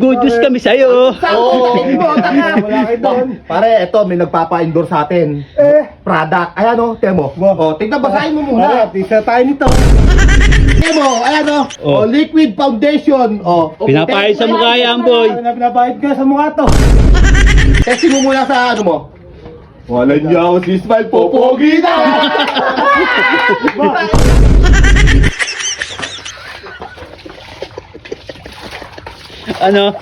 Good news kami sa'yo. Wala kayo doon. Pare, eto, may nagpapa-endorse sa atin. Product. Ayan o, temo. O, tignan, basahin mo muna. Tisa tayo nito. Temo, ayan o. O, liquid foundation. O, Pinapahid sa mukha yan, boy. Pinapahid ka sa mukha to. testing mo muna sa ano mo. Wala niya ako si Smile, popogi na! Ano?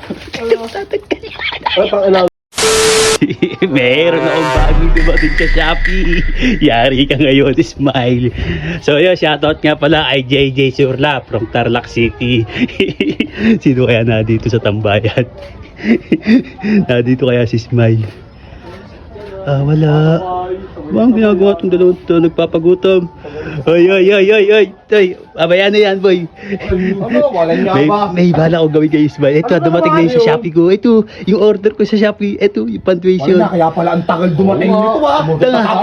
Meron akong bagong dumating sa Shopee. Yari ka ngayon, Smile. So yun, shoutout nga pala kay JJ Surla from Tarlac City. Sino kaya na dito sa tambayan? Nandito kaya si Smile? Ah, wala. Bang ginagawa itong dalawang ito, nagpapagutom. Ay, ay, ay, ay, ay, ay. Abaya na yan, boy. Ano, wala niya ba? May bala akong gawin guys, Smile. Ito, dumating na yung sa Shopee ko. Ito, yung order ko sa Shopee. Ito, yung punctuation. Wala, kaya pala ang tagal dumating dito ah.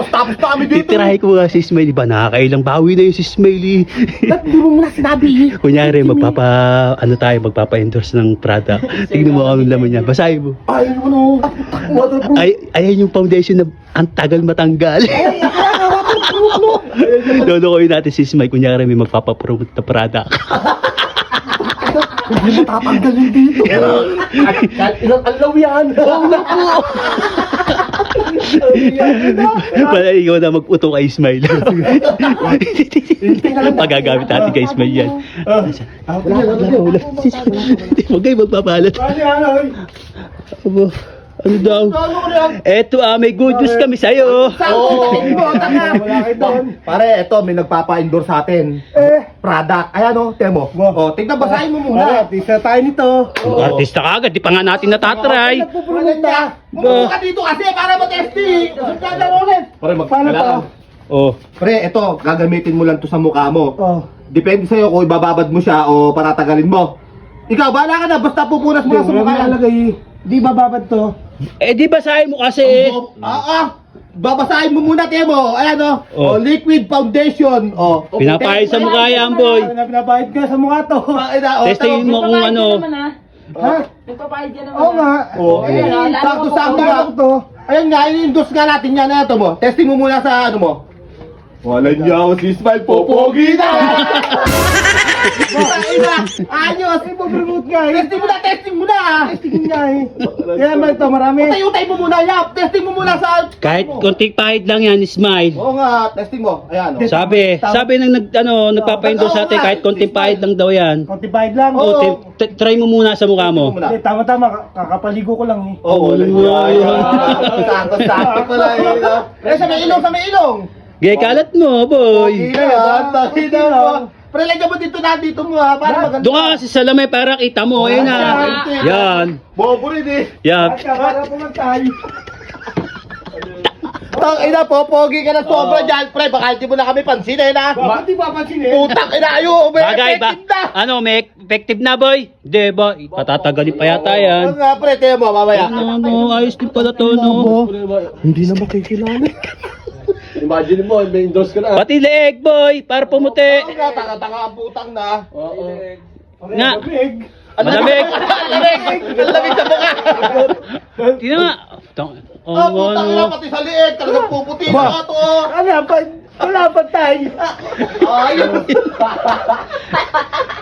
Tapos kami dito. Titirahin ko nga si Smile. Iba, nakakailang bawi na yung si Smile. Ba't di mo muna sinabi? Kunyari, magpapa-endorse ng product. Tignan mo kung ano laman niya. Basahin mo. Ay, ano? Waterproof. Ayan yung foundation na ang tagal matanggal. Lolokoyin natin si Smile. Kunyari, may magpapapromote na product. Hindi matatanggalin dito. Kahit ilang alaw yan. Oo na po. Wala, ikaw na mag-uto kay Smile. Pagagamit natin kay Smile yan. Wala. Huwag kayo magpapalat. Ano daw? Eto may good news kami sa'yo. Wala kayo doon. Pare, eto, may nagpapa-endorse sa atin. Product. Ayan o, temo. O, tignan, basahin mo muna. Tisa tayo nito. Artista ka agad, di pa nga natin natatry. Bumuka ka dito kasi para matesting. Susunod ulit. Pare, Paano to? Oh, Pre, eto, gagamitin mo lang to sa mukha mo. Oh. Depende sa'yo kung ibababad mo siya o patatagalin mo. Ikaw, bahala ka na, basta pupunas mo lang sa mukha yan. Di bababad to. di basahin mo kasi. Babasahin mo muna, Temo. Ayan o. Oh. Liquid foundation. O. Pinapahid sa mukha yan, boy. Pinapahid ka sa mukha to. Testingin mo kung ano. Ha? Nagpapahid ka naman. Oo nga. Sakto-sakto nga. to. Ayan nga, in-endorse nga natin yan na ito mo. Testing mo muna sa ano mo. Wala niya ako si Smile, popogi na! Ayos! Ipopromote nga eh. Testing mo na, testing mo na! Testingin nga eh. Kaya ba ito marami? Utay-utay mo muna, Yap! Testing mo muna sa... Kahit konting pahid lang yan, Smile. Oo nga, testing mo. Ayan. O. Sabi ng nagpapa-endorse sa atin, kahit konting pahid lang daw yan. Konti bahid lang. O, try mo muna sa mukha mo. Hindi, tama-tama. Kakapaligo ko lang eh. Oo, wala niya. Sakto-sakto pala yun. Sa may ilong, sa may ilong! Gay, kalat mo, boy. Hindi na yan, tayo na mo. Pre, lagyan mo dito na, dito mo ha, para maganda. Doon ka kasi sa lamay para kita mo. Ayun na. Yan. Bobo rin eh. Yan. Para pumatay. Tang ina po, pogi ka na sobra dyan, pre. Baka hindi mo na kami pansinin ha. Bakit di papansin eh? Putang ina, ayo, may Bagay ba? effective na. Ano, may effective na, boy? Hindi ba? Patatagalin pa yata Oo yan. nga, pre, tayo mo, mamaya. Ano, ayos din pala to, no? Hindi na makikilala. Imagine mo, may endorse ka na. Pati leeg, boy, para pumuti. Oo nga, tanga-tanga ang putang na. Nga. Malamig. Ang lamig sa mukha. Tingnan nga. Ah, putang ina, pati sa liig. Talagang puputi na ito. Ano yan? Wala pa tayo. Ayos.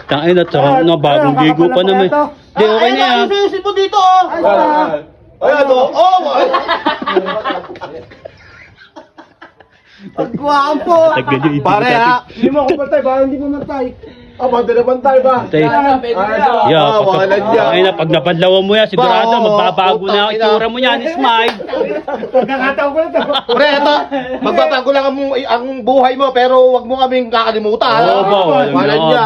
Tangin na, tsaka na bagong ligo pa naman. Di, okay na yan. Ayos mo dito, oh. Ayan, oh. Pagkuhaan Tagal yung ibig Pare natin. ha. Hindi mo ako patay, baka hindi mo matay. Pwede naman tayo ba? Tay. Pag napadlawan mo yan, sigurado magbabago na ang itsura mo yan, Smile. Pagkakataon ko na to. Pre, ito. Magbabago lang ang buhay mo, pero wag mo kaming kakalimutan. Oo ba? Walang niya.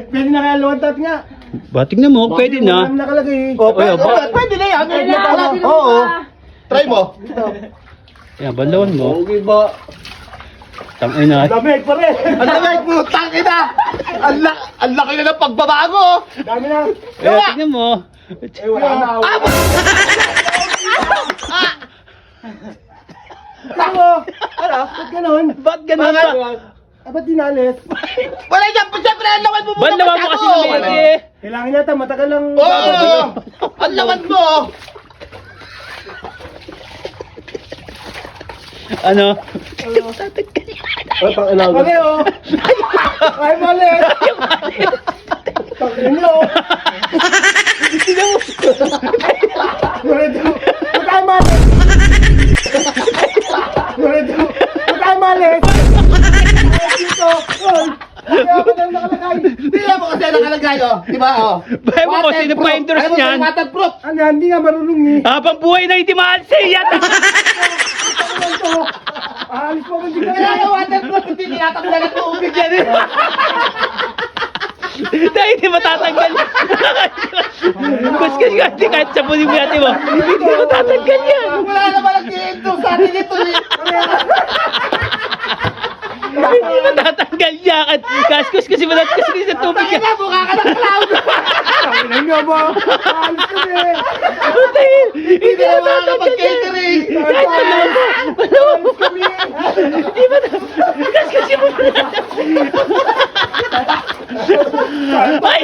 Pwede na kaya luwantat nga. Bating na mo, pwede na. Marami nakalagay. Pwede na yan. Oo. Try mo. Yan, banlawan mo. Okay ba? Tangin na. Lamig pa rin. Ang lamig mo, tangina! Ang laki na ng pagbabago! Dami na. Tingnan mo. Wala na. Ano? Ba't ganun? Ba't ganun ba? Ba't dinalis? Wala dyan po, siyempre, ang lawan mo muna. Banlawan mo kasi ng Mete. Kailangan yata matagal lang. Oo! Ang lawan mo! Ano? Ay, pang ilaw. Mali oh! Ay, mali! Tangin nyo! Mali daw! Ba't tayo mali? Mali daw! Ba't tayo mali? Ay, dito! Ay! Kaya ako lang nakalagay! Tingnan mo kasi nakalagay, oh. Diba, oh? Bahay mo kung sino pa endorse Ayaw mo niyan. sa waterproof. Ano yan? Hindi nga marunong eh! Habang buhay na itimahalse yan. Ano ito? Aalis mo kung di ka Kaya yung waterproof, hindi tinatakdalan ng tubig yan, eh. Dahil hindi matatanggal. Kuskus ka, hindi kahit sabunin mo yate mo. Hindi matatanggal yan. Wala naman nag-i-intro sa atin ito, eh. Hindi matatanggal yan. Kaskus kasi matatanggal kasi sa tubig yan. Tangina, mukha ka ng clown. Tangin nga ba? Aalis ka na eh! Putay, hindi Hindi na matatanggal yan. makakapag-catering. Kahit ano mo. Aalis kami! Hindi matatanggal. Kaskus mo. Ay,